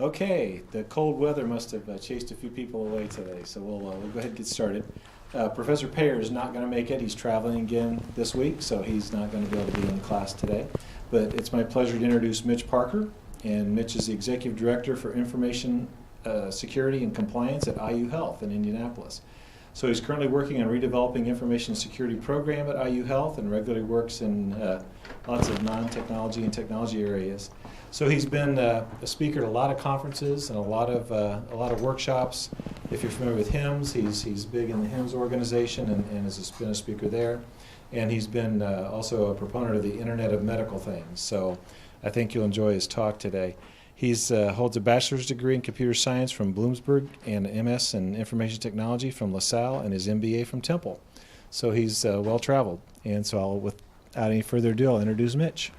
Okay, the cold weather must have chased a few people away today, so we'll go ahead and get started. Professor Payer is not going to make it. He's traveling again this week, so he's not going to be able to be in class today. But it's my pleasure to introduce Mitch Parker, and Mitch is the Executive Director for Information Security and Compliance at IU Health in Indianapolis. So he's currently working on redeveloping information security program at IU Health and regularly works in lots of non-technology and technology areas. So he's been a speaker at a lot of conferences and a lot of workshops. If you're familiar with HIMSS, he's big in the HIMSS organization and has been a speaker there. And he's been also a proponent of the Internet of Medical Things. So I think you'll enjoy his talk today. He holds a bachelor's degree in computer science from Bloomsburg and an MS in information technology from LaSalle and his MBA from Temple. So he's well-traveled. And so without any further ado, I'll introduce Mitch.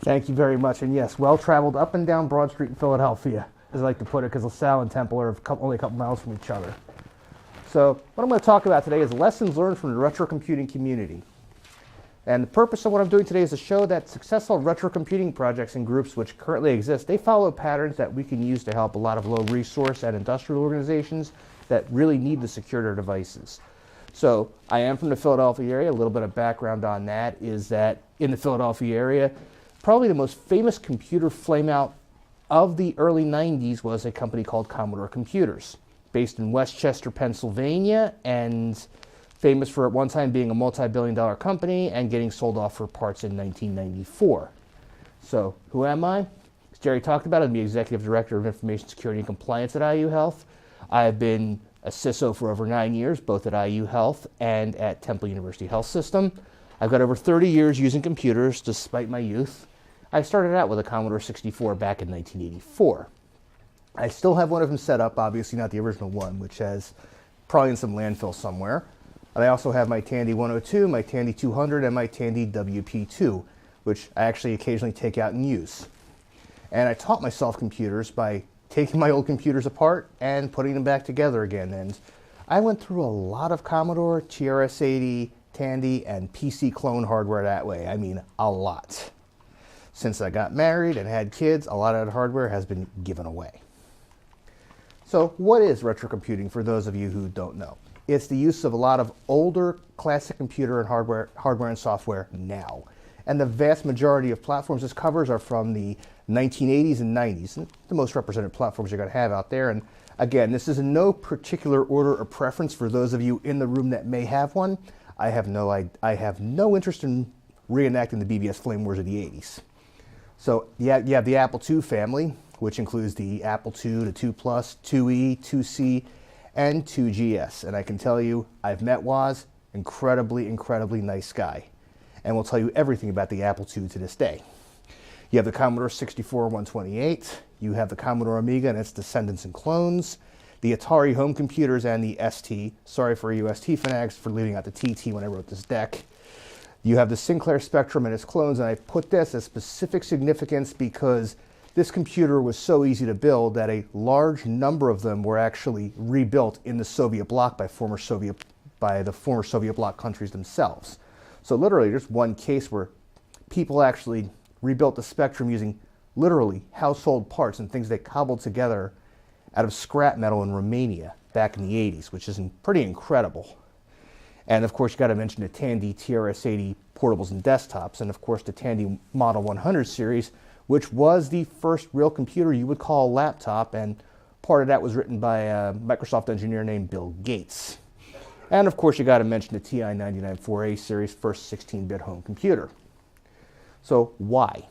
Thank you very much. And yes, well-traveled up and down Broad Street in Philadelphia, as I like to put it, because LaSalle and Temple are only a couple miles from each other. So what I'm going to talk about today is lessons learned from the retrocomputing community. And the purpose of what I'm doing today is to show that successful retrocomputing projects and groups which currently exist, they follow patterns that we can use to help a lot of low-resource and industrial organizations that really need to secure their devices. So I am from the Philadelphia area. A little bit of background on that is that in the Philadelphia area, probably the most famous computer flameout of the early 90s was a company called Commodore Computers, based in Westchester, Pennsylvania, and famous for at one time being a multi-billion-dollar company and getting sold off for parts in 1994. So who am I? As Jerry talked about, I'm the Executive Director of Information Security and Compliance at IU Health. I have been a CISO for over 9 years, both at IU Health and at Temple University Health System. I've got over 30 years using computers despite my youth. I started out with a Commodore 64 back in 1984. I still have one of them set up, obviously not the original one, which has probably in some landfill somewhere. And I also have my Tandy 102, my Tandy 200, and my Tandy WP2, which I actually occasionally take out and use. And I taught myself computers by taking my old computers apart and putting them back together again. And I went through a lot of Commodore, TRS-80, Tandy, and PC clone hardware that way. I mean, a lot. Since I got married and had kids, a lot of that hardware has been given away. So what is retrocomputing for those of you who don't know? It's the use of a lot of older classic computer and hardware and software now. And the vast majority of platforms this covers are from the 1980s and 90s, and the most represented platforms you're going to have out there. And again, this is in no particular order or preference for those of you in the room that may have one. I have no interest in reenacting the BBS flame wars of the 80s. So you have the Apple II family, which includes the Apple II, the II Plus, IIe, IIc, and 2GS. And I can tell you, I've met Woz, incredibly, incredibly nice guy. And will tell you everything about the Apple II to this day. You have the Commodore 64 128, you have the Commodore Amiga and its descendants and clones, the Atari home computers and the ST. Sorry for you ST fanatics for leaving out the TT when I wrote this deck. You have the Sinclair Spectrum and its clones, and I put this as specific significance because this computer was so easy to build that a large number of them were actually rebuilt in the Soviet bloc by the former Soviet bloc countries themselves. So literally, there's one case where people actually rebuilt the Spectrum using literally household parts and things they cobbled together out of scrap metal in Romania back in the 80s, which is pretty incredible. And of course, you got to mention the Tandy TRS-80 portables and desktops, and of course the Tandy Model 100 series, which was the first real computer you would call a laptop, and part of that was written by a Microsoft engineer named Bill Gates. And of course, you got to mention the TI-99/4A series, first 16-bit home computer. So why?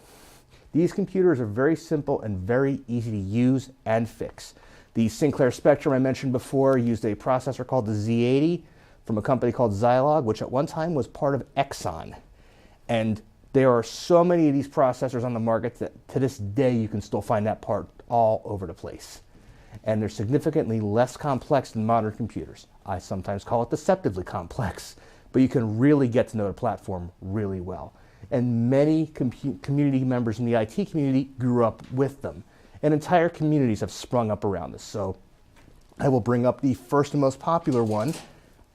These computers are very simple and very easy to use and fix. The Sinclair Spectrum I mentioned before used a processor called the Z80 from a company called Zilog, which at one time was part of Exxon. And there are so many of these processors on the market that to this day you can still find that part all over the place. And they're significantly less complex than modern computers. I sometimes call it deceptively complex, but you can really get to know the platform really well. And many community members in the IT community grew up with them. And entire communities have sprung up around this. So I will bring up the first and most popular one,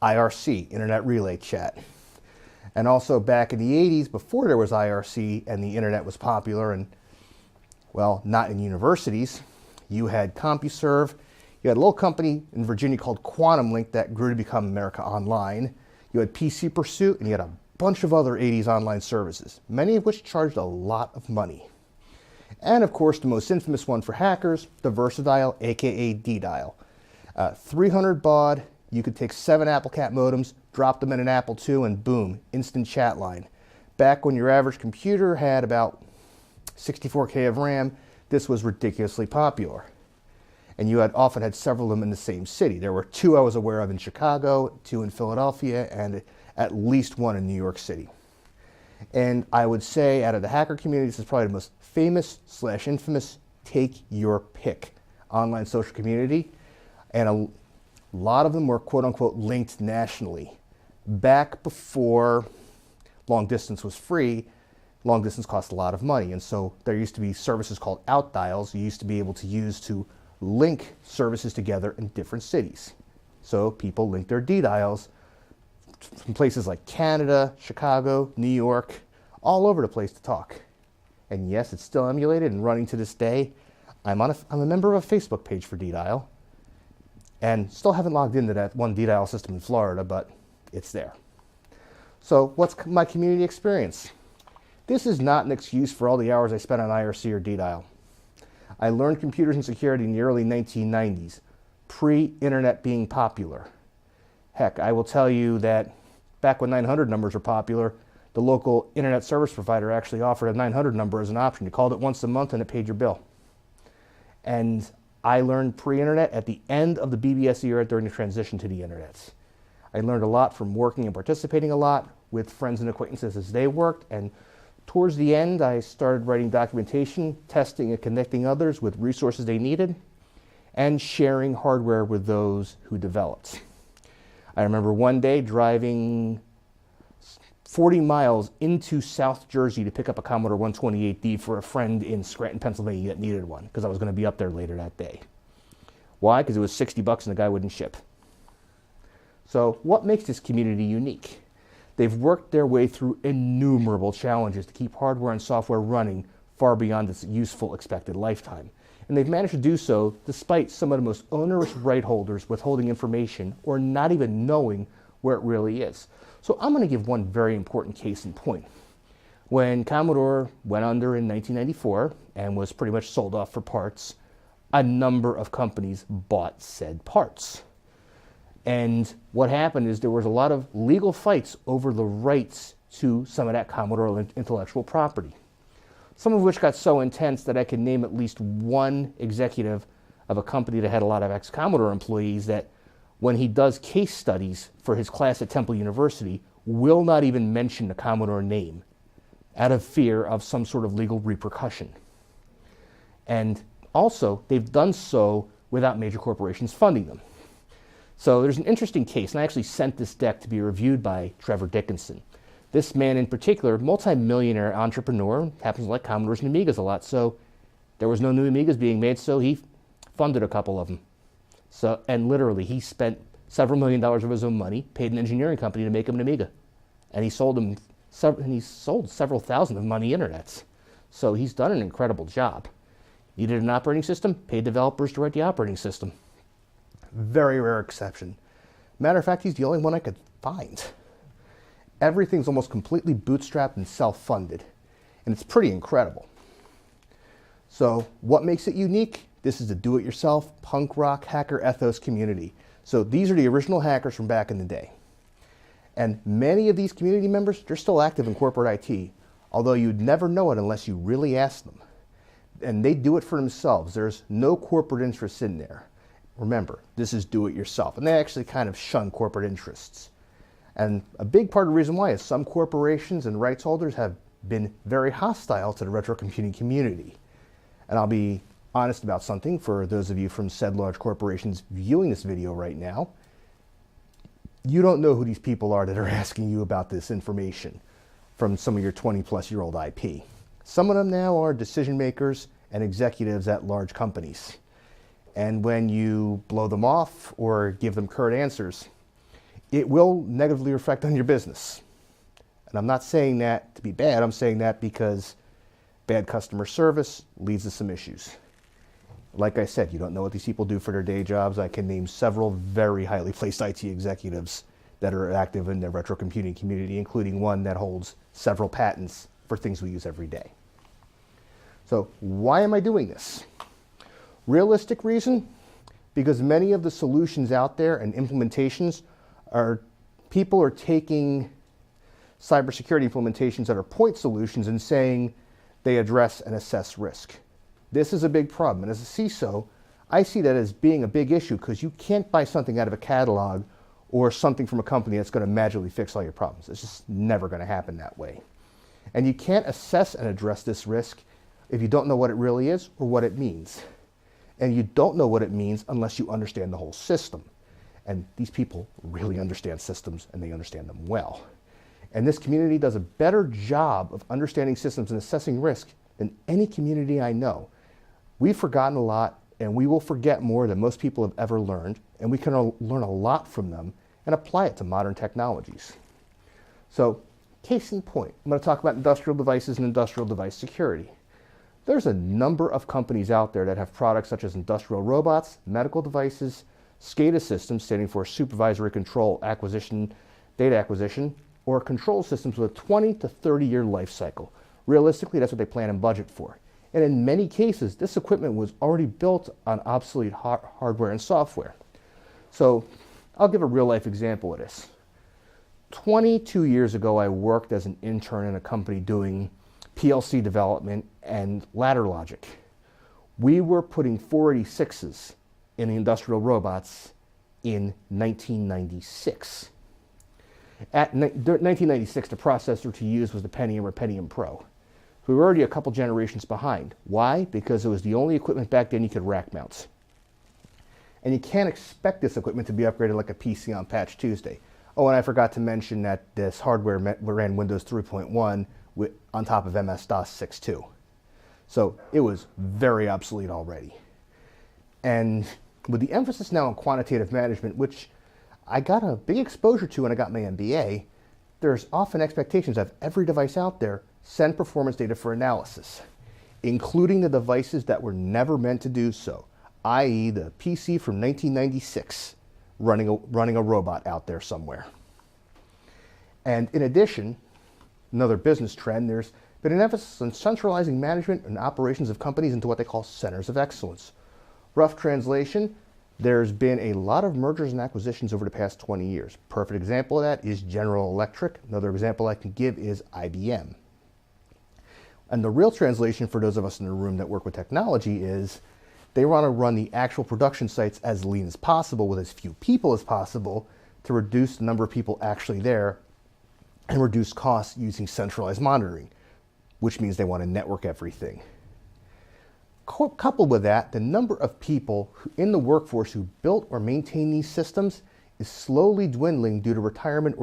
IRC, Internet Relay Chat. And also back in the 80s, before there was IRC and the internet was popular and, well, not in universities, you had CompuServe, you had a little company in Virginia called Quantum Link that grew to become America Online, you had PC Pursuit, and you had a bunch of other 80s online services, many of which charged a lot of money. And of course, the most infamous one for hackers, the Versadial, aka D-Dial. 300 baud, you could take 7 AppleCat modems, drop them in an Apple II, and boom, instant chat line. Back when your average computer had about 64K of RAM, this was ridiculously popular. And you often had several of them in the same city. There were 2 I was aware of in Chicago, 2 in Philadelphia, and at least 1 in New York City. And I would say out of the hacker community, this is probably the most famous / infamous, take your pick online social community. And a lot of them were quote unquote linked nationally. Back before long distance was free, long distance cost a lot of money. And so there used to be services called outdials you used to be able to use to link services together in different cities. So people linked their D-dials from places like Canada, Chicago, New York, all over the place to talk. And yes, it's still emulated and running to this day. I'm a member of a Facebook page for D-Dial, and still haven't logged into that one D-Dial system in Florida, but it's there. So what's my community experience? This is not an excuse for all the hours I spent on IRC or D-Dial. I learned computers and security in the early 1990s, pre-internet being popular. Heck, I will tell you that back when 900 numbers were popular, the local internet service provider actually offered a 900 number as an option. You called it once a month and it paid your bill. And I learned pre-internet at the end of the BBS era during the transition to the internet. I learned a lot from working and participating a lot with friends and acquaintances as they worked, and towards the end I started writing documentation, testing and connecting others with resources they needed, and sharing hardware with those who developed. I remember one day driving 40 miles into South Jersey to pick up a Commodore 128D for a friend in Scranton, Pennsylvania that needed one, because I was going to be up there later that day. Why? Because it was $60 and the guy wouldn't ship. So what makes this community unique? They've worked their way through innumerable challenges to keep hardware and software running far beyond its useful expected lifetime. And they've managed to do so despite some of the most onerous right holders withholding information or not even knowing where it really is. So I'm going to give one very important case in point. When Commodore went under in 1994 and was pretty much sold off for parts, a number of companies bought said parts. And what happened is there was a lot of legal fights over the rights to some of that Commodore intellectual property. Some of which got so intense that I can name at least one executive of a company that had a lot of ex-Commodore employees that when he does case studies for his class at Temple University will not even mention the Commodore name out of fear of some sort of legal repercussion. And also, they've done so without major corporations funding them. So there's an interesting case, and I actually sent this deck to be reviewed by Trevor Dickinson. This man in particular, multi-millionaire entrepreneur, happens to like Commodores and Amigas a lot, so there was no new Amigas being made, so he funded a couple of them. So, and literally, he spent several $1 million of his own money, paid an engineering company to make him an Amiga. And he sold them, sold several thousand of them on the internet. So he's done an incredible job. Needed an operating system, paid developers to write the operating system. Very rare exception. Matter of fact, he's the only one I could find. Everything's almost completely bootstrapped and self-funded. And it's pretty incredible. So what makes it unique? This is the do-it-yourself punk rock hacker ethos community. So these are the original hackers from back in the day. And many of these community members, they're still active in corporate IT, although you'd never know it unless you really ask them. And they do it for themselves. There's no corporate interests in there. Remember, this is do-it-yourself. And they actually kind of shun corporate interests. And a big part of the reason why is some corporations and rights holders have been very hostile to the retrocomputing community. And I'll be honest about something for those of you from said large corporations viewing this video right now. You don't know who these people are that are asking you about this information from some of your 20-plus-year-old IP. Some of them now are decision makers and executives at large companies. And when you blow them off or give them curt answers, it will negatively reflect on your business. And I'm not saying that to be bad, I'm saying that because bad customer service leads to some issues. Like I said, you don't know what these people do for their day jobs. I can name several very highly placed IT executives that are active in the retrocomputing community, including one that holds several patents for things we use every day. So why am I doing this? Realistic reason? Because many of the solutions out there and implementations people are taking cybersecurity implementations that are point solutions and saying they address and assess risk. This is a big problem, and as a CISO, I see that as being a big issue because you can't buy something out of a catalog or something from a company that's going to magically fix all your problems. It's just never going to happen that way. And you can't assess and address this risk if you don't know what it really is or what it means. And you don't know what it means unless you understand the whole system. And these people really understand systems, and they understand them well. And this community does a better job of understanding systems and assessing risk than any community I know. We've forgotten a lot, and we will forget more than most people have ever learned, and we can learn a lot from them and apply it to modern technologies. So, case in point, I'm going to talk about industrial devices and industrial device security. There's a number of companies out there that have products such as industrial robots, medical devices, SCADA systems, standing for supervisory control acquisition, data acquisition, or control systems with a 20 to 30-year life cycle. Realistically, that's what they plan and budget for. And in many cases, this equipment was already built on obsolete hardware and software. So I'll give a real-life example of this. 22 years ago, I worked as an intern in a company doing PLC development and ladder logic. We were putting 486s in the industrial robots in 1996. At 1996, the processor to use was the Pentium or Pentium Pro. We were already a couple generations behind. Why? Because it was the only equipment back then you could rack mount. And you can't expect this equipment to be upgraded like a PC on Patch Tuesday. Oh, and I forgot to mention that this hardware ran Windows 3.1 on top of MS-DOS 6.2. So it was very obsolete already. And with the emphasis now on quantitative management, which I got a big exposure to when I got my MBA, there's often expectations of every device out there send performance data for analysis, including the devices that were never meant to do so, i.e. the PC from 1996 running a robot out there somewhere. And in addition, another business trend, there's been an emphasis on centralizing management and operations of companies into what they call centers of excellence. Rough translation, there's been a lot of mergers and acquisitions over the past 20 years. Perfect example of that is General Electric. Another example I can give is IBM. And the real translation for those of us in the room that work with technology is they want to run the actual production sites as lean as possible with as few people as possible to reduce the number of people actually there and reduce costs using centralized monitoring, which means they want to network everything. Coupled with that, the number of people in the workforce who built or maintain these systems is slowly dwindling due to retirement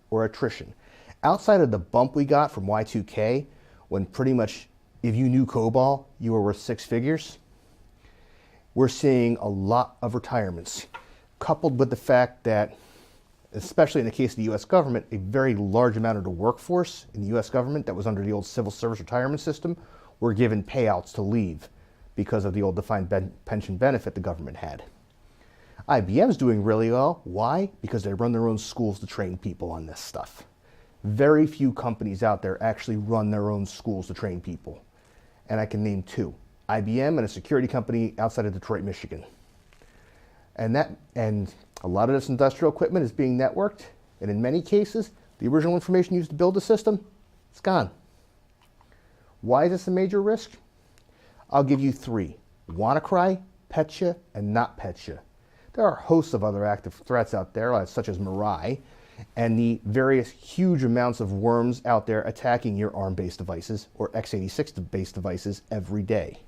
or attrition. Outside of the bump we got from Y2K, when pretty much if you knew COBOL, you were worth six figures, we're seeing a lot of retirements, coupled with the fact that, especially in the case of the US government, a very large amount of the workforce in the US government that was under the old civil service retirement system were given payouts to leave because of the old defined pension benefit the government had. IBM's doing really well. Why? Because they run their own schools to train people on this stuff. Very few companies out there actually run their own schools to train people. And I can name two, IBM and a security company outside of Detroit, Michigan. And a lot of this industrial equipment is being networked, and in many cases, the original information used to build the system, it's gone. Why is this a major risk? I'll give you three: WannaCry, Petya, and not Petya. There are hosts of other active threats out there, such as Mirai, and the various huge amounts of worms out there attacking your ARM-based devices or x86-based devices every day.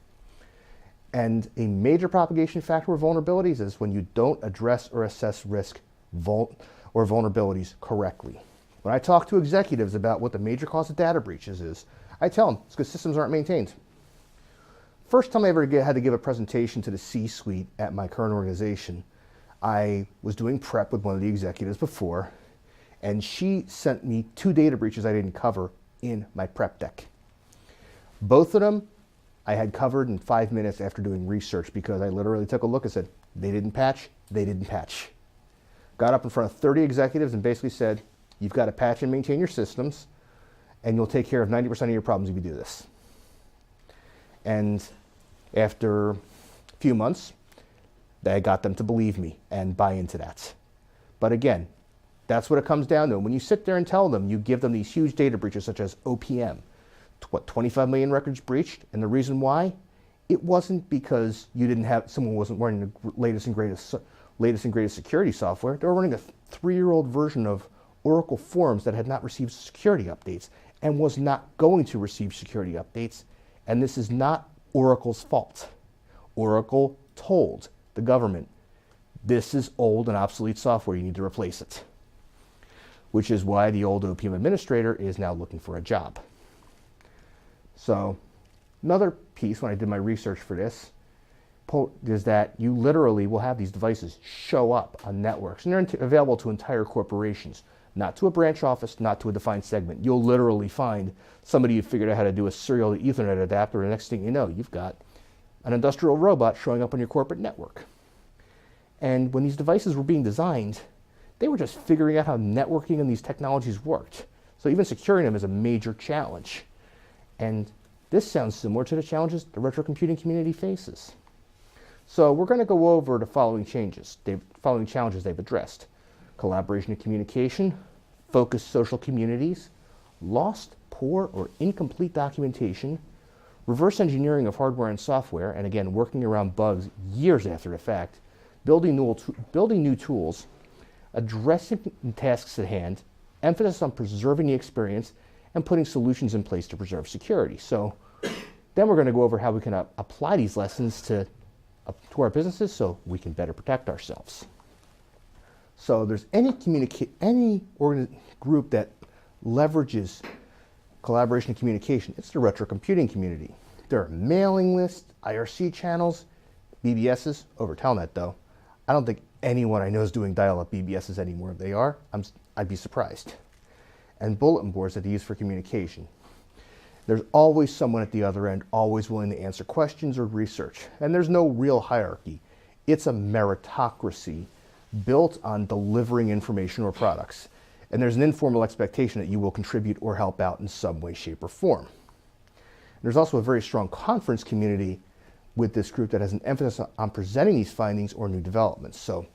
And a major propagation factor of vulnerabilities is when you don't address or assess risk or vulnerabilities correctly. When I talk to executives about what the major cause of data breaches is, I tell them it's because systems aren't maintained. First time I ever had to give a presentation to the C-suite at my current organization, I was doing prep with one of the executives before, and she sent me 2 data breaches I didn't cover in my prep deck. Both of them, I had covered in 5 minutes after doing research, because I literally took a look and said, they didn't patch, they didn't patch. Got up in front of 30 executives and basically said, you've got to patch and maintain your systems, and you'll take care of 90% of your problems if you do this. And after a few months, I got them to believe me and buy into that. But again, that's what it comes down to. When you sit there and tell them, you give them these huge data breaches such as OPM, 25 million records breached, and the reason why, it wasn't because someone wasn't running the latest and greatest security software. They were running a 3-year-old version of Oracle Forms that had not received security updates and was not going to receive security updates. And this is not Oracle's fault. Oracle told the government, this is old and obsolete software, you need to replace it. Which is why the old OPM administrator is now looking for a job. So another piece when I did my research for this is that you literally will have these devices show up on networks, and they're available to entire corporations, not to a branch office, not to a defined segment. You'll literally find somebody who figured out how to do a serial Ethernet adapter, and the next thing you know, you've got an industrial robot showing up on your corporate network. And when these devices were being designed, they were just figuring out how networking and these technologies worked. So even securing them is a major challenge. And this sounds similar to the challenges the retrocomputing community faces. So we're going to go over the following challenges they've addressed: collaboration and communication, focused social communities, lost, poor, or incomplete documentation, reverse engineering of hardware and software, and again, working around bugs years after the fact, building new tools, addressing tasks at hand, emphasis on preserving the experience, and putting solutions in place to preserve security. So then we're going to go over how we can apply these lessons to our businesses so we can better protect ourselves. So there's any group that leverages collaboration and communication, it's the retrocomputing community. There are mailing lists, IRC channels, BBSs over Telnet though. I don't think anyone I know is doing dial-up BBSs anymore. If they are, I'd be surprised. And bulletin boards that they use for communication. There's always someone at the other end, always willing to answer questions or research. And there's no real hierarchy. It's a meritocracy built on delivering information or products. And there's an informal expectation that you will contribute or help out in some way, shape, or form. There's also a very strong conference community with this group that has an emphasis on presenting these findings or new developments. So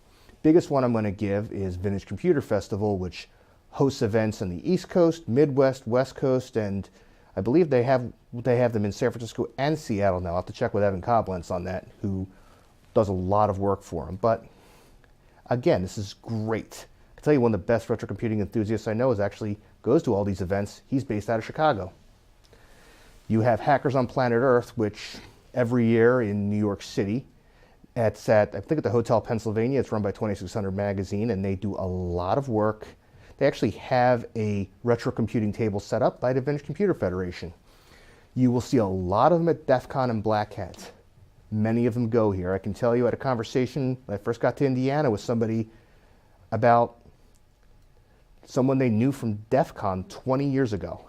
biggest one I'm going to give is Vintage Computer Festival, which hosts events on the East Coast, Midwest, West Coast, and I believe they have them in San Francisco and Seattle now. I'll have to check with Evan Koblenz on that, who does a lot of work for them. But again, this is great. I can tell you one of the best retrocomputing enthusiasts I know goes to all these events. He's based out of Chicago. You have Hackers on Planet Earth, which every year in New York City, it's at, I think at the Hotel Pennsylvania, it's run by 2600 Magazine, and they do a lot of work. They actually have a retrocomputing table set up by the Vintage Computer Federation. You will see a lot of them at DEF CON and Black Hat. Many of them go here. I can tell you, I had a conversation when I first got to Indiana with somebody about someone they knew from DEF CON 20 years ago.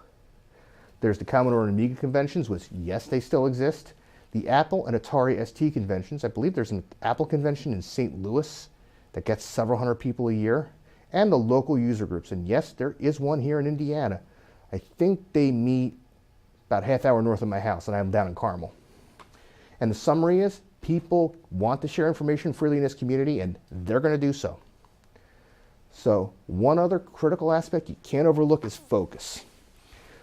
There's the Commodore and Amiga conventions, which, yes, they still exist. The Apple and Atari ST conventions. I believe there's an Apple convention in St. Louis that gets several hundred people a year. And the local user groups. And yes, there is one here in Indiana. I think they meet about a half hour north of my house, and I'm down in Carmel. And the summary is, people want to share information freely in this community, and they're going to do so. So one other critical aspect you can't overlook is focus.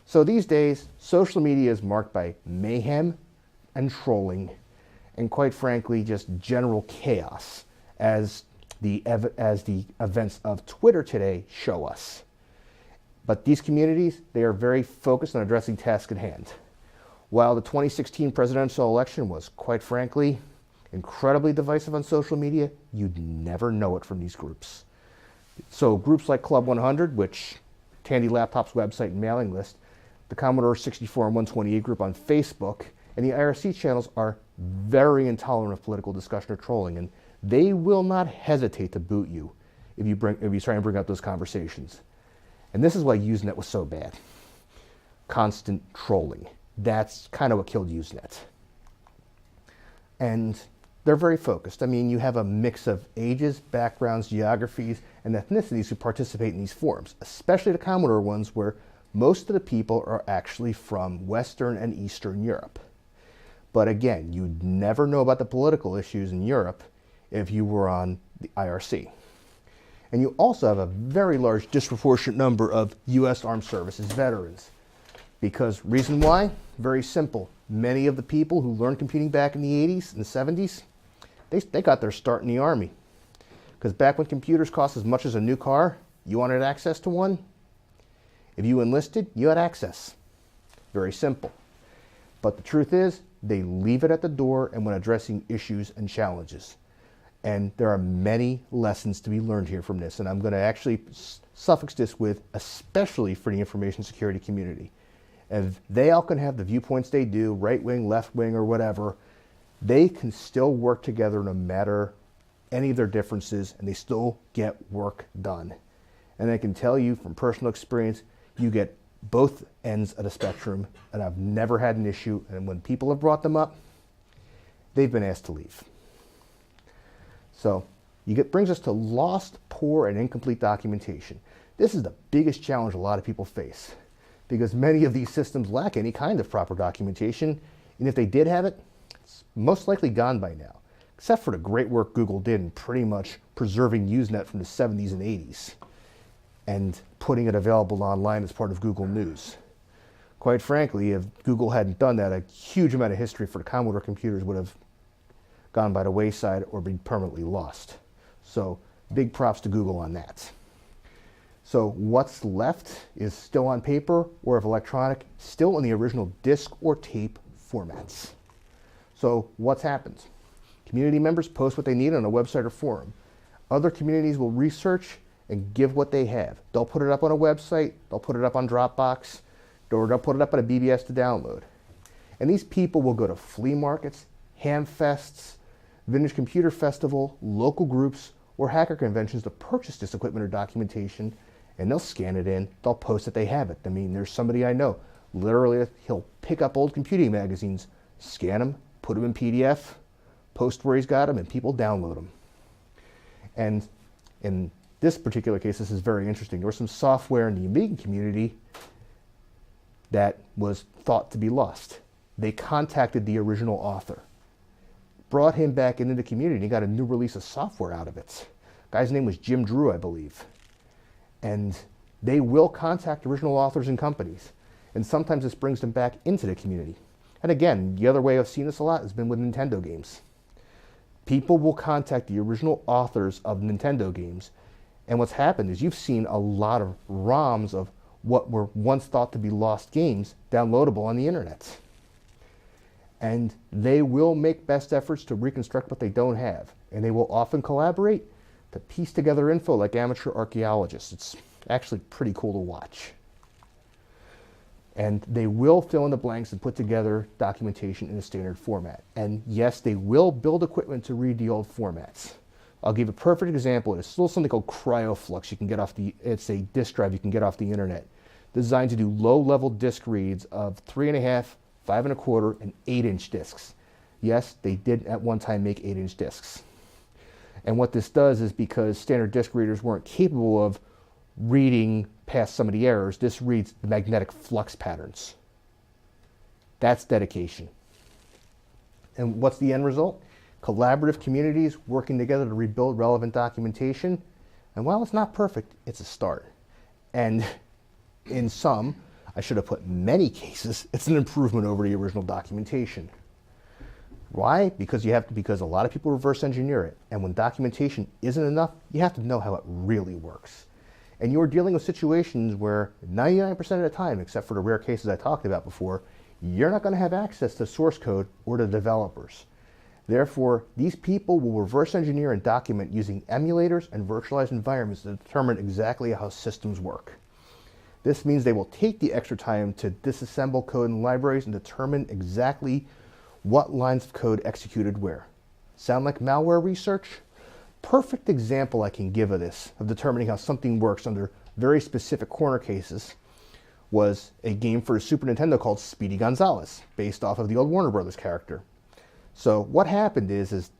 So these days, social media is marked by mayhem and trolling, and quite frankly, just general chaos, as the events of Twitter today show us. But these communities, they are very focused on addressing tasks at hand. While the 2016 presidential election was, quite frankly, incredibly divisive on social media, you'd never know it from these groups. So groups like Club 100, which Tandy Laptop's website and mailing list, the Commodore 64 and 128 group on Facebook, and the IRC channels are very intolerant of political discussion or trolling, and they will not hesitate to boot you if you try and bring up those conversations. And this is why Usenet was so bad. Constant trolling. That's kind of what killed Usenet. And they're very focused. I mean, you have a mix of ages, backgrounds, geographies, and ethnicities who participate in these forums, especially the Commodore ones where most of the people are actually from Western and Eastern Europe. But again, you'd never know about the political issues in Europe if you were on the IRC. And you also have a very large disproportionate number of U.S. Armed Services veterans. Because reason why? Very simple. Many of the people who learned computing back in the 80s and 70s, they got their start in the Army. Because back when computers cost as much as a new car, you wanted access to one? If you enlisted, you had access. Very simple. But the truth is, they leave it at the door and when addressing issues and challenges. And there are many lessons to be learned here from this. And I'm going to actually suffix this with especially for the information security community. If they all can have the viewpoints they do, right wing, left wing, or whatever, they can still work together no matter any of their differences, and they still get work done. And I can tell you from personal experience, you get both ends of the spectrum, and I've never had an issue. And when people have brought them up, they've been asked to leave. So brings us to lost, poor, and incomplete documentation. This is the biggest challenge a lot of people face because many of these systems lack any kind of proper documentation, and if they did have it, it's most likely gone by now, except for the great work Google did in pretty much preserving Usenet from the 70s and 80s and putting it available online as part of Google News. Quite frankly, if Google hadn't done that, a huge amount of history for the Commodore computers would have gone by the wayside or been permanently lost. So big props to Google on that. So what's left is still on paper or if electronic, still in the original disk or tape formats. So what's happened? Community members post what they need on a website or forum. Other communities will research and give what they have. They'll put it up on a website, they'll put it up on Dropbox, or they'll put it up on a BBS to download. And these people will go to flea markets, ham fests, Vintage Computer Festival, local groups, or hacker conventions to purchase this equipment or documentation, and they'll scan it in, they'll post that they have it. I mean, there's somebody I know, literally he'll pick up old computing magazines, scan them, put them in PDF, post where he's got them, and people download them. And in this particular case, this is very interesting. There was some software in the Amiga community that was thought to be lost. They contacted the original author, brought him back into the community, and got a new release of software out of it. Guy's name was Jim Drew, I believe. And they will contact original authors and companies. And sometimes this brings them back into the community. And again, the other way I've seen this a lot has been with Nintendo games. People will contact the original authors of Nintendo games. And what's happened is you've seen a lot of ROMs of what were once thought to be lost games downloadable on the internet. And they will make best efforts to reconstruct what they don't have. And they will often collaborate to piece together info like amateur archaeologists. It's actually pretty cool to watch. And they will fill in the blanks and put together documentation in a standard format. And yes, they will build equipment to read the old formats. I'll give a perfect example. It's still something called CryoFlux. You can get off it's a disk drive you can get off the internet, designed to do low-level disk reads of 3.5, 5.25, and 8-inch disks. Yes, they did at one time make 8-inch disks. And what this does is because standard disk readers weren't capable of reading past some of the errors, this reads the magnetic flux patterns. That's dedication. And what's the end result? Collaborative communities working together to rebuild relevant documentation. And while it's not perfect, it's a start. And in some, I should have put many cases, it's an improvement over the original documentation. Why? Because a lot of people reverse engineer it. And when documentation isn't enough, you have to know how it really works. And you're dealing with situations where 99% of the time, except for the rare cases I talked about before, you're not going to have access to source code or to developers. Therefore, these people will reverse engineer and document using emulators and virtualized environments to determine exactly how systems work. This means they will take the extra time to disassemble code in libraries and determine exactly what lines of code executed where. Sound like malware research? Perfect example I can give of this, of determining how something works under very specific corner cases, was a game for the Super Nintendo called Speedy Gonzales, based off of the old Warner Brothers character. So what happened is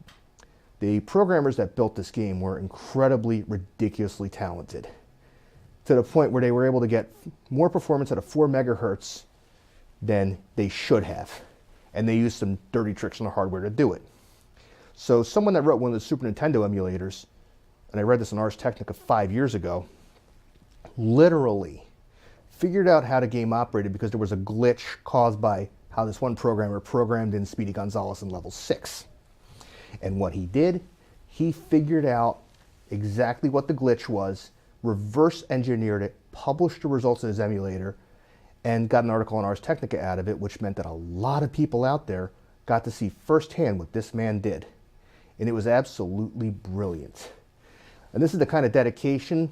the programmers that built this game were incredibly, ridiculously talented, to the point where they were able to get more performance at a 4 megahertz than they should have. And they used some dirty tricks on the hardware to do it. So someone that wrote one of the Super Nintendo emulators, and I read this in Ars Technica 5 years ago, literally figured out how the game operated because there was a glitch caused by how this one programmer programmed in Speedy Gonzales in level 6. And what he did, he figured out exactly what the glitch was, reverse engineered it, published the results in his emulator, and got an article on Ars Technica out of it, which meant that a lot of people out there got to see firsthand what this man did. And it was absolutely brilliant. And this is the kind of dedication,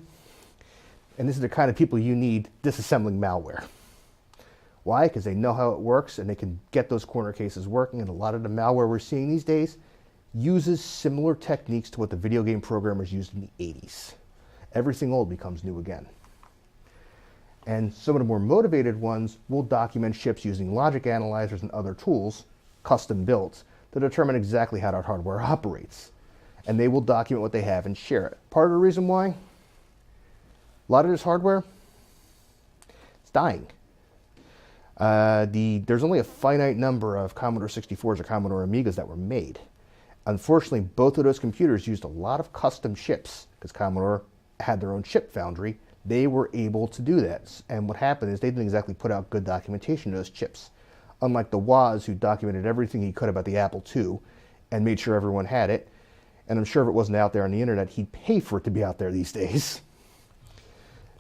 and this is the kind of people you need disassembling malware. Why? Because they know how it works, and they can get those corner cases working, and a lot of the malware we're seeing these days uses similar techniques to what the video game programmers used in the 80s. Everything old becomes new again. And some of the more motivated ones will document chips using logic analyzers and other tools, custom built, to determine exactly how that hardware operates. And they will document what they have and share it. Part of the reason why a lot of this hardware is dying. There's only a finite number of Commodore 64s or Commodore Amigas that were made. Unfortunately, both of those computers used a lot of custom chips because Commodore had their own chip foundry. They were able to do that. And what happened is they didn't exactly put out good documentation of those chips. Unlike the Woz, who documented everything he could about the Apple II and made sure everyone had it. And I'm sure if it wasn't out there on the internet, he'd pay for it to be out there these days.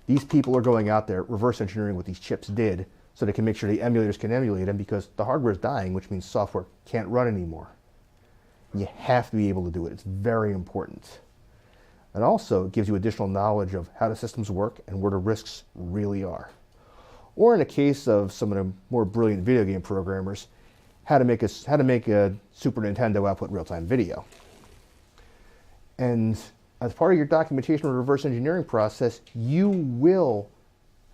These people are going out there reverse engineering what these chips did so they can make sure the emulators can emulate them, because the hardware is dying, which means software can't run anymore. You have to be able to do it. It's very important. And also, it gives you additional knowledge of how the systems work and where the risks really are. Or in the case of some of the more brilliant video game programmers, how to make a Super Nintendo output real-time video. And as part of your documentation or reverse engineering process, you will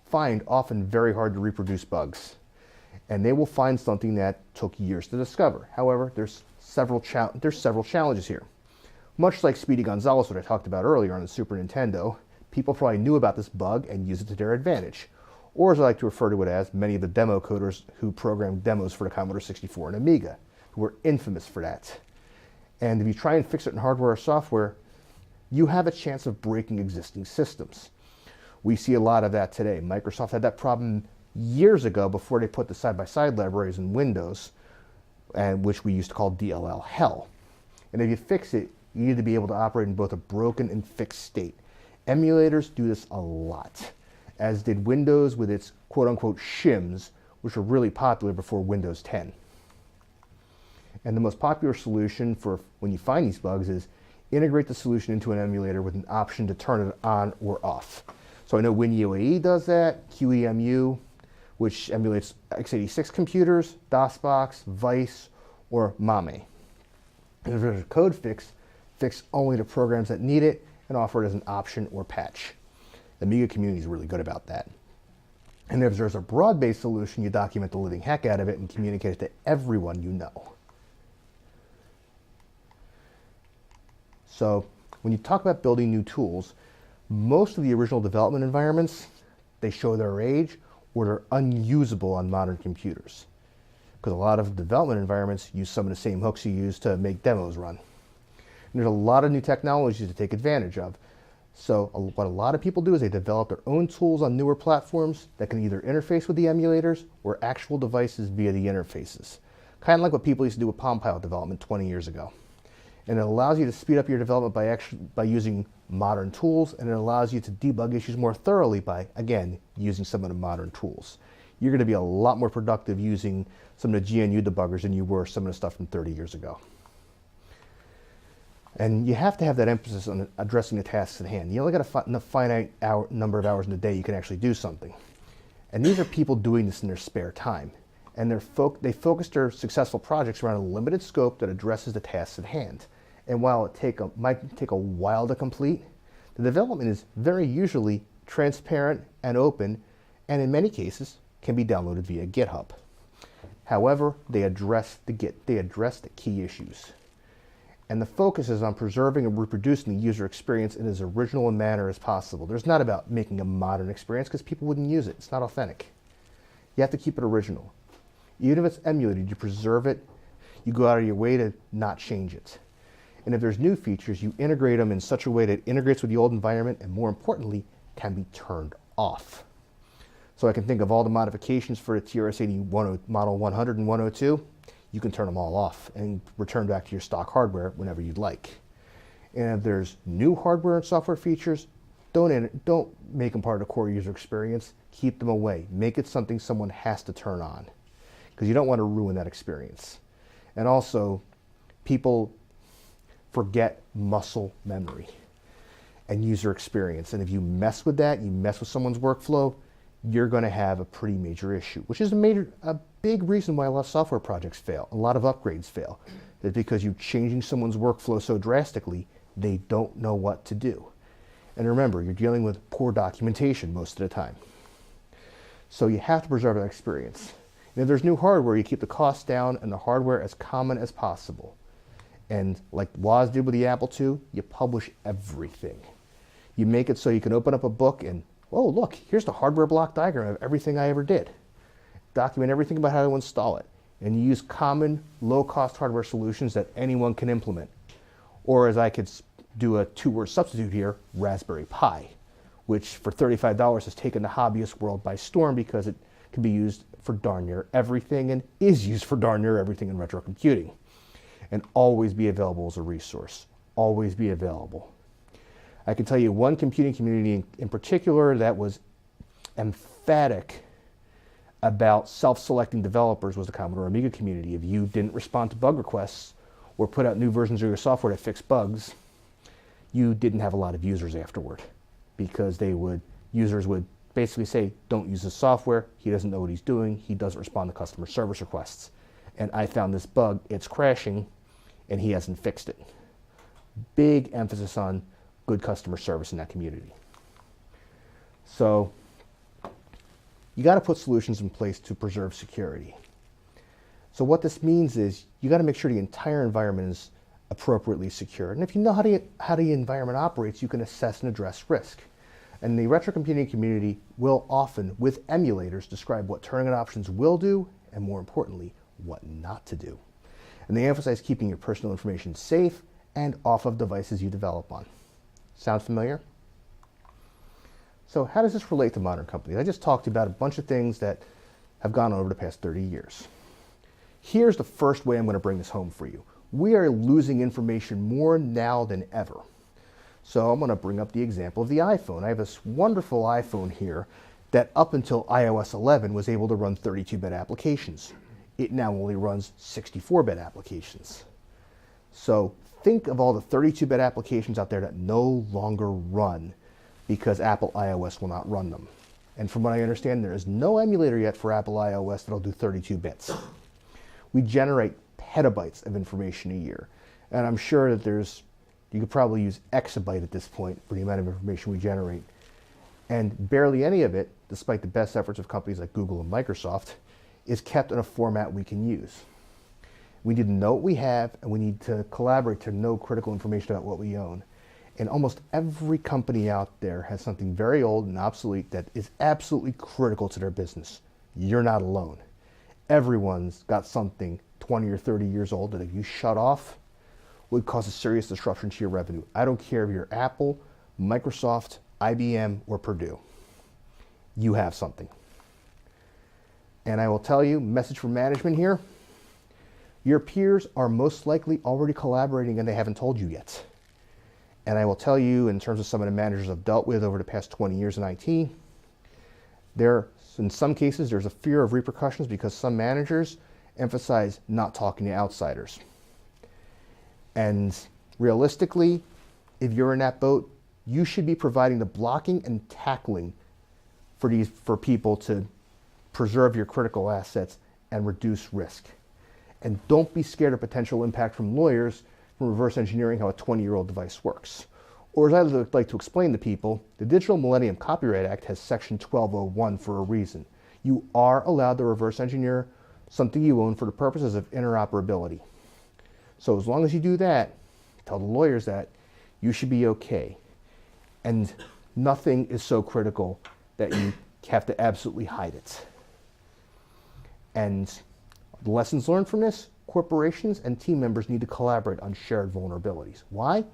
find often very hard to reproduce bugs. And they will find something that took years to discover. However, there's several challenges here. Much like Speedy Gonzales, what I talked about earlier on the Super Nintendo, people probably knew about this bug and used it to their advantage. Or as I like to refer to it as, many of the demo coders who programmed demos for the Commodore 64 and Amiga, who were infamous for that. And if you try and fix it in hardware or software, you have a chance of breaking existing systems. We see a lot of that today. Microsoft had that problem years ago before they put the side-by-side libraries in Windows, and which we used to call DLL Hell. And if you fix it, you need to be able to operate in both a broken and fixed state. Emulators do this a lot, as did Windows with its quote-unquote shims, which were really popular before Windows 10. And the most popular solution for when you find these bugs is integrate the solution into an emulator with an option to turn it on or off. So I know WinUAE does that, QEMU, which emulates x86 computers, DOSBox, Vice, or MAME. And if there's a code fix only the programs that need it and offer it as an option or patch. The Amiga community is really good about that. And if there's a broad-based solution, you document the living heck out of it and communicate it to everyone you know. So when you talk about building new tools, most of the original development environments, they show their age or they're unusable on modern computers. Because a lot of development environments use some of the same hooks you use to make demos run. And there's a lot of new technologies to take advantage of. So what a lot of people do is they develop their own tools on newer platforms that can either interface with the emulators or actual devices via the interfaces. Kind of like what people used to do with Palm Pilot development 20 years ago. And it allows you to speed up your development by using modern tools, and it allows you to debug issues more thoroughly by, again, using some of the modern tools. You're going to be a lot more productive using some of the GNU debuggers than you were some of the stuff from 30 years ago. And you have to have that emphasis on addressing the tasks at hand. You only got a finite number of hours in the day you can actually do something. And these are people doing this in their spare time. And they focus their successful projects around a limited scope that addresses the tasks at hand. And while it might take a while to complete, the development is very usually transparent and open, and in many cases can be downloaded via GitHub. However, they address the key issues. And the focus is on preserving and reproducing the user experience in as original a manner as possible. There's not about making a modern experience because people wouldn't use it. It's not authentic. You have to keep it original. Even if it's emulated, you preserve it. You go out of your way to not change it. And if there's new features, you integrate them in such a way that it integrates with the old environment and, more importantly, can be turned off. So I can think of all the modifications for the TRS-80 Model 100 and 102. You can turn them all off and return back to your stock hardware whenever you'd like. And if there's new hardware and software features, don't make them part of the core user experience. Keep them away. Make it something someone has to turn on, because you don't want to ruin that experience. And also, people forget muscle memory and user experience. And if you mess with that, you mess with someone's workflow, you're going to have a pretty major issue, which is a big reason why a lot of software projects fail, a lot of upgrades fail. It's because you're changing someone's workflow so drastically, they don't know what to do. And remember, you're dealing with poor documentation most of the time. So you have to preserve that experience. And if there's new hardware, you keep the cost down and the hardware as common as possible. And like Woz did with the Apple II, you publish everything. You make it so you can open up a book and, oh, look, here's the hardware block diagram of everything I ever did. Document everything about how to install it. And you use common, low-cost hardware solutions that anyone can implement. Or as I could do a two-word substitute here, Raspberry Pi, which for $35 has taken the hobbyist world by storm because it can be used for darn near everything and is used for darn near everything in retrocomputing. And always be available as a resource. Always be available. I can tell you one computing community in particular that was emphatic about self-selecting developers was the Commodore Amiga community. If you didn't respond to bug requests or put out new versions of your software to fix bugs, you didn't have a lot of users afterward, because users would basically say, don't use the software, he doesn't know what he's doing, he doesn't respond to customer service requests. And I found this bug, it's crashing, and he hasn't fixed it. Big emphasis on good customer service in that community. So you got to put solutions in place to preserve security. So what this means is you got to make sure the entire environment is appropriately secure. And if you know how the environment operates, you can assess and address risk. And the retrocomputing community will often, with emulators, describe what turn-on options will do, and more importantly, what not to do. And they emphasize keeping your personal information safe and off of devices you develop on. Sound familiar? So how does this relate to modern companies? I just talked about a bunch of things that have gone on over the past 30 years. Here's the first way I'm going to bring this home for you. We are losing information more now than ever. So I'm going to bring up the example of the iPhone. I have this wonderful iPhone here that up until iOS 11 was able to run 32-bit applications. It now only runs 64-bit applications. So think of all the 32-bit applications out there that no longer run because Apple iOS will not run them. And from what I understand, there is no emulator yet for Apple iOS that'll do 32 bits. We generate petabytes of information a year. And I'm sure that you could probably use Exabyte at this point for the amount of information we generate. And barely any of it, despite the best efforts of companies like Google and Microsoft, is kept in a format we can use. We need to know what we have, and we need to collaborate to know critical information about what we own. And almost every company out there has something very old and obsolete that is absolutely critical to their business. You're not alone. Everyone's got something 20 or 30 years old that if you shut off, would cause a serious disruption to your revenue. I don't care if you're Apple, Microsoft, IBM, or Purdue. You have something. And I will tell you, message from management here, your peers are most likely already collaborating and they haven't told you yet. And I will tell you, in terms of some of the managers I've dealt with over the past 20 years in IT, in some cases there's a fear of repercussions because some managers emphasize not talking to outsiders. And realistically, if you're in that boat, you should be providing the blocking and tackling for people to preserve your critical assets and reduce risk. And don't be scared of potential impact from lawyers from reverse engineering how a 20-year-old device works. Or as I like to explain to people, the Digital Millennium Copyright Act has Section 1201 for a reason. You are allowed to reverse engineer something you own for the purposes of interoperability. So as long as you do that, tell the lawyers that, you should be okay. And nothing is so critical that you have to absolutely hide it. And the lessons learned from this, corporations and team members need to collaborate on shared vulnerabilities. Why?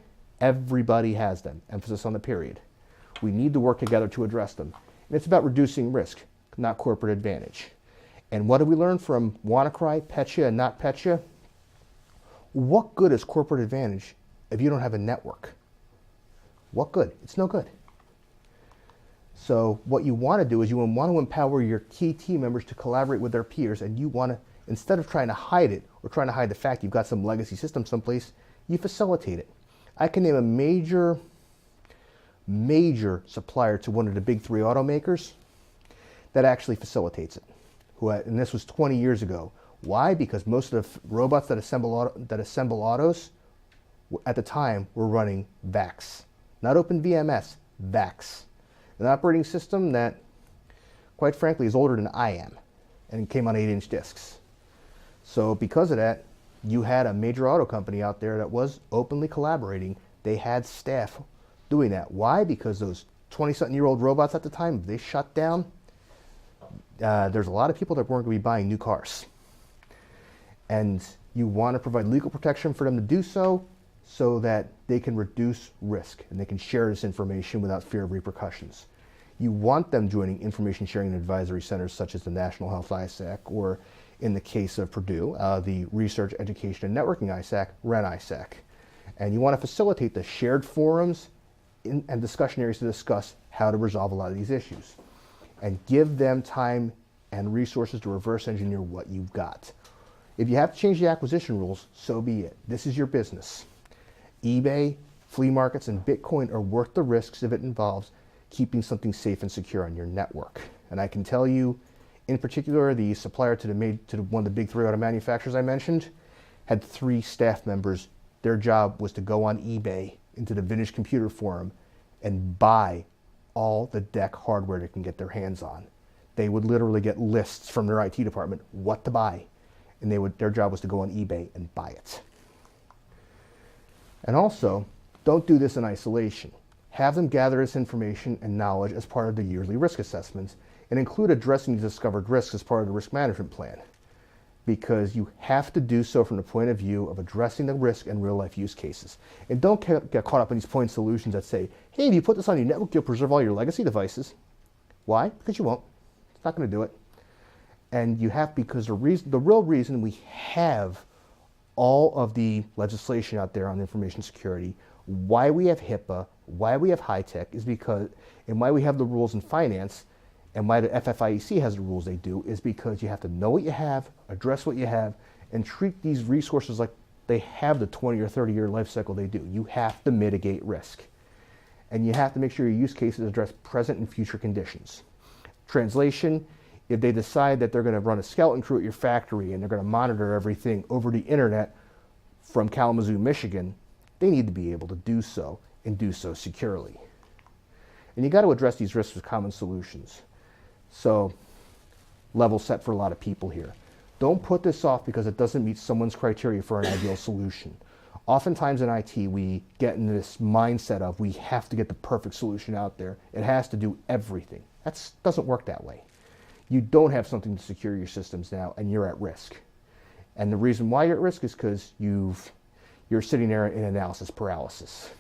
Everybody has them. Emphasis on the period. We need to work together to address them. And it's about reducing risk, not corporate advantage. And what do we learn from WannaCry, Petya, and not Petya? What good is corporate advantage if you don't have a network? What good? It's no good. So what you want to do is you want to empower your key team members to collaborate with their peers, and you want to, instead of trying to hide it or trying to hide the fact you've got some legacy system someplace, you facilitate it. I can name a major supplier to one of the big three automakers that actually facilitates it. And this was 20 years ago. Why? Because most of the robots that assemble autos at the time were running VAX. Not OpenVMS, VAX. An operating system that, quite frankly, is older than I am and came on 8-inch discs. So because of that, you had a major auto company out there that was openly collaborating. They had staff doing that. Why? Because those 20-something-year-old robots at the time, they shut down. There's a lot of people that weren't going to be buying new cars. And you want to provide legal protection for them to do so that they can reduce risk and they can share this information without fear of repercussions. You want them joining information sharing and advisory centers such as the National Health ISAC, or in the case of Purdue, the Research, Education, and Networking ISAC, REN ISAC. And you want to facilitate the shared forums and discussion areas to discuss how to resolve a lot of these issues. And give them time and resources to reverse engineer what you've got. If you have to change the acquisition rules, so be it. This is your business. eBay, flea markets, and Bitcoin are worth the risks if it involves keeping something safe and secure on your network. And I can tell you, in particular, the supplier to one of the big three auto manufacturers I mentioned had 3 staff members. Their job was to go on eBay into the Vintage Computer Forum and buy all the DEC hardware they can get their hands on. They would literally get lists from their IT department what to buy, and their job was to go on eBay and buy it. And also, don't do this in isolation. Have them gather this information and knowledge as part of the yearly risk assessments, and include addressing the discovered risks as part of the risk management plan, because you have to do so from the point of view of addressing the risk in real life use cases. And don't get caught up in these point solutions that say, hey, if you put this on your network, you'll preserve all your legacy devices. Why? Because you won't. It's not going to do it. And you have, because the real reason we have all of the legislation out there on information security, why we have HIPAA, why we have high-tech, is because, and why we have the rules in finance, and why the FFIEC has the rules they do, is because you have to know what you have, address what you have, and treat these resources like they have the 20 or 30-year life cycle they do. You have to mitigate risk. And you have to make sure your use cases address present and future conditions. Translation, if they decide that they're going to run a skeleton crew at your factory and they're going to monitor everything over the internet from Kalamazoo, Michigan, they need to be able to do so, and do so securely. And you got to address these risks with common solutions. So, level set for a lot of people here. Don't put this off because it doesn't meet someone's criteria for an ideal solution. Oftentimes in IT, we get in this mindset of we have to get the perfect solution out there. It has to do everything. That doesn't work that way. You don't have something to secure your systems now, and you're at risk. And the reason why you're at risk is because you're sitting there in analysis paralysis.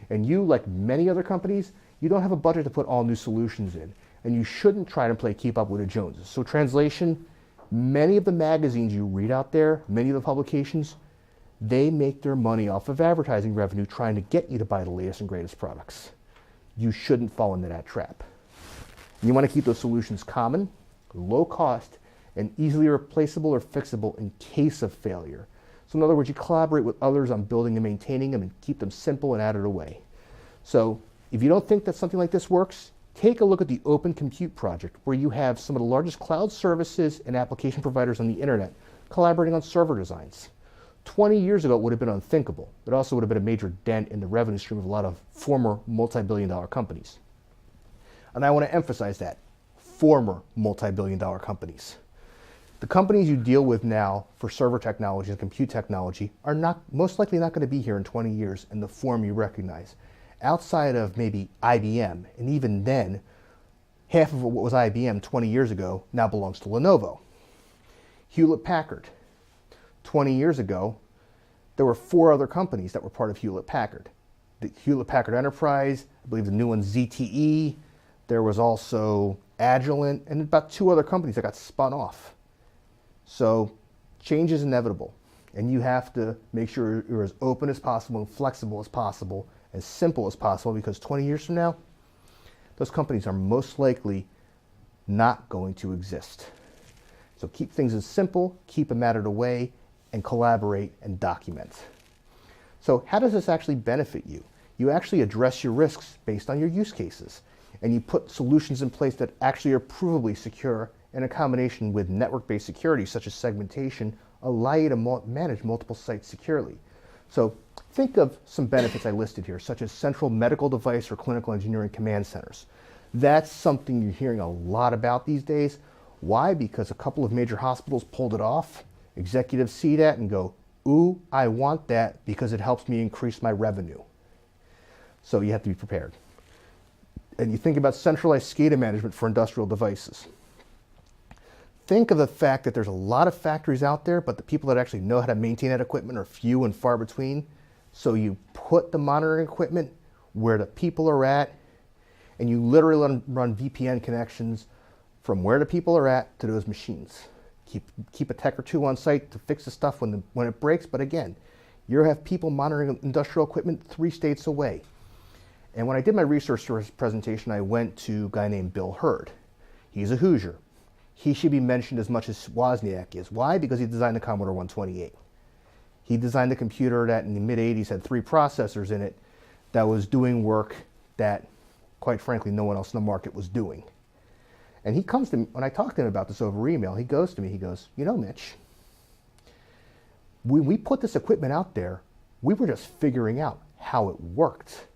And you, like many other companies, you don't have a budget to put all new solutions in. And you shouldn't try to play keep up with the Joneses. So translation, many of the magazines you read out there, many of the publications, they make their money off of advertising revenue trying to get you to buy the latest and greatest products. You shouldn't fall into that trap. You want to keep those solutions common, low cost, and easily replaceable or fixable in case of failure. So in other words, you collaborate with others on building and maintaining them and keep them simple and out of the way. So if you don't think that something like this works, take a look at the Open Compute project, where you have some of the largest cloud services and application providers on the internet collaborating on server designs. 20 years ago, it would have been unthinkable. It also would have been a major dent in the revenue stream of a lot of former multi-billion-dollar companies. And I want to emphasize that, former multi-billion-dollar companies. The companies you deal with now for server technology and compute technology are most likely not going to be here in 20 years in the form you recognize. Outside of maybe IBM, and even then, half of what was IBM 20 years ago now belongs to Lenovo. Hewlett-Packard. 20 years ago, there were 4 other companies that were part of Hewlett-Packard. The Hewlett-Packard Enterprise, I believe the new one ZTE, there was also Agilent, and about 2 other companies that got spun off. So change is inevitable, and you have to make sure you're as open as possible and flexible as possible, as simple as possible, because 20 years from now, those companies are most likely not going to exist. So keep things as simple, keep them out of the way, and collaborate and document. So how does this actually benefit you? You actually address your risks based on your use cases, and you put solutions in place that actually are provably secure, and a combination with network-based security such as segmentation allow you to manage multiple sites securely. So think of some benefits I listed here, such as central medical device or clinical engineering command centers. That's something you're hearing a lot about these days. Why? Because a couple of major hospitals pulled it off. Executives see that and go, ooh, I want that because it helps me increase my revenue. So you have to be prepared. And you think about centralized SCADA management for industrial devices. Think of the fact that there's a lot of factories out there, but the people that actually know how to maintain that equipment are few and far between. So you put the monitoring equipment where the people are at, and you literally run VPN connections from where the people are at to those machines. Keep a tech or 2 on site to fix the stuff when it breaks, but again, you have people monitoring industrial equipment 3 states away. And when I did my research for this presentation, I went to a guy named Bill Hurd. He's a Hoosier. He should be mentioned as much as Wozniak is. Why? Because he designed the Commodore 128. He designed a computer that in the mid-'80s had 3 processors in it that was doing work that, quite frankly, no one else in the market was doing. And he comes to me, when I talk to him about this over email, he goes to me, he goes, you know, Mitch, when we put this equipment out there, we were just figuring out how it worked.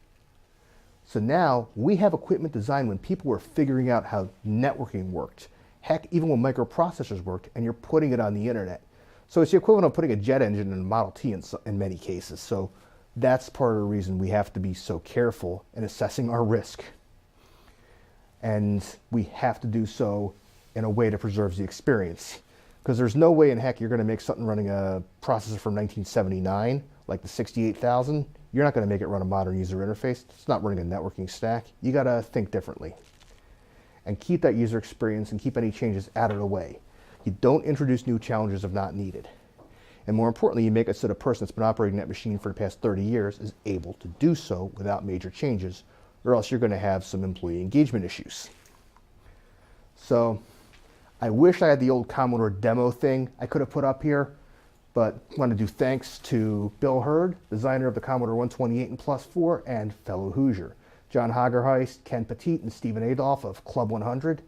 So now we have equipment designed when people were figuring out how networking worked. Heck, even when microprocessors worked, and you're putting it on the internet. So it's the equivalent of putting a jet engine in a Model T in many cases. So that's part of the reason we have to be so careful in assessing our risk. And we have to do so in a way that preserves the experience. Because there's no way in heck you're going to make something running a processor from 1979, like the 68000. You're not going to make it run a modern user interface. It's not running a networking stack. You got to think differently. And keep that user experience and keep any changes out of the way. You don't introduce new challenges if not needed. And more importantly, you make it so the person that's been operating that machine for the past 30 years is able to do so without major changes, or else you're going to have some employee engagement issues. So I wish I had the old Commodore demo thing I could have put up here, but I want to do thanks to Bill Hurd, designer of the Commodore 128 and Plus 4, and fellow Hoosier. John Hagerheist, Ken Petit, and Stephen Adolph of Club 100,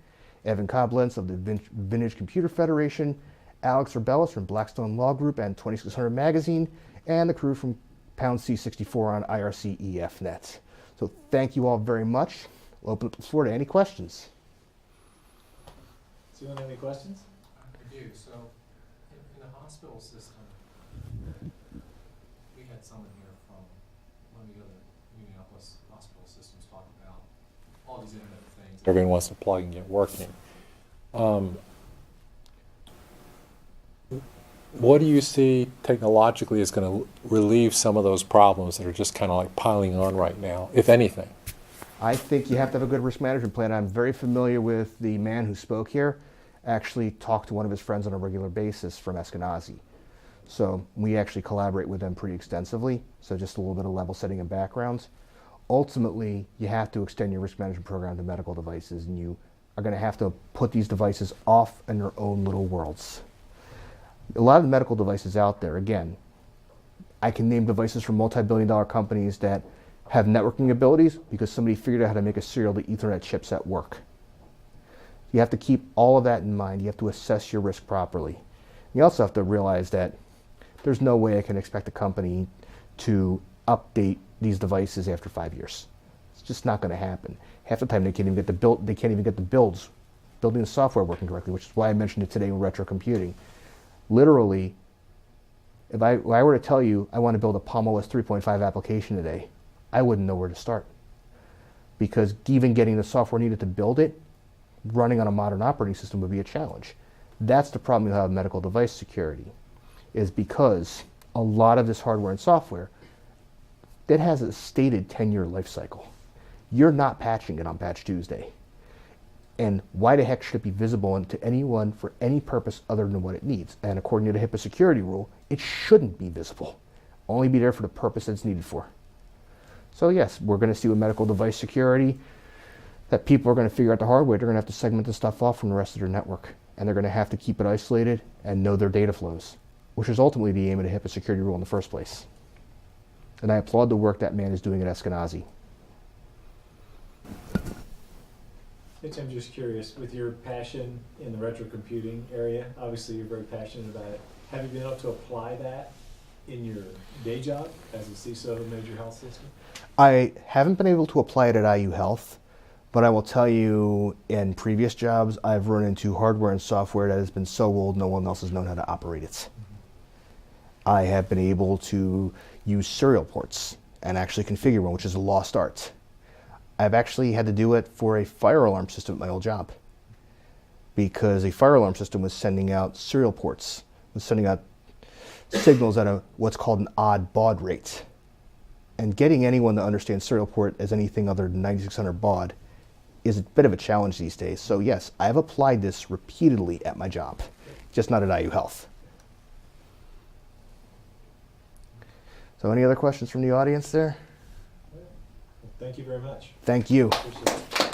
Evan Koblenz of the Vintage Computer Federation, Alex Rebellis from Blackstone Law Group and 2600 Magazine, and the crew from Pound C64 on IRC-EFnet. So thank you all very much. We'll open up the floor to any questions. Do you want any questions? I do. So in the hospital system, we had someone here from one of the other Minneapolis hospital systems talk about all these Internet of Things. Everyone wants to plug and get working. What do you see technologically is going to relieve some of those problems that are just kind of like piling on right now, if anything? I think you have to have a good risk management plan. I'm very familiar with the man who spoke here. Actually talked to one of his friends on a regular basis from Eskenazi. So we actually collaborate with them pretty extensively. So just a little bit of level setting and backgrounds. Ultimately, you have to extend your risk management program to medical devices, and you are going to have to put these devices off in their own little worlds. A lot of the medical devices out there, again, I can name devices from multi-billion-dollar companies that have networking abilities because somebody figured out how to make a serial to Ethernet chipset work. You have to keep all of that in mind. You have to assess your risk properly. You also have to realize that there's no way I can expect a company to update these devices after 5 years. It's just not going to happen. Half the time they can't even get the builds building the software working correctly, which is why I mentioned it today in retrocomputing. Literally, if I were to tell you I want to build a Palm OS 3.5 application today, I wouldn't know where to start. Because even getting the software needed to build it, running on a modern operating system would be a challenge. That's the problem you have with medical device security, is because a lot of this hardware and software that has a stated 10-year life cycle. You're not patching it on Patch Tuesday. And why the heck should it be visible to anyone for any purpose other than what it needs? And according to the HIPAA security rule, it shouldn't be visible. Only be there for the purpose that it's needed for. So yes, we're going to see with medical device security that people are going to figure out the hard way. They're going to have to segment the stuff off from the rest of their network. And they're going to have to keep it isolated and know their data flows, which is ultimately the aim of the HIPAA security rule in the first place. And I applaud the work that man is doing at Eskenazi. Mitch, I'm just curious, with your passion in the retrocomputing area, obviously you're very passionate about it. Have you been able to apply that in your day job as a CISO of a major health system? I haven't been able to apply it at IU Health, but I will tell you in previous jobs, I've run into hardware and software that has been so old no one else has known how to operate it. Mm-hmm. I have been able to use serial ports and actually configure one, which is a lost art. I've actually had to do it for a fire alarm system at my old job, because a fire alarm system was sending out serial ports, was sending out signals at what's called an odd baud rate. And getting anyone to understand serial port as anything other than 9600 baud is a bit of a challenge these days. So yes, I've applied this repeatedly at my job, just not at IU Health. So any other questions from the audience there? Thank you very much. Thank you. Appreciate it.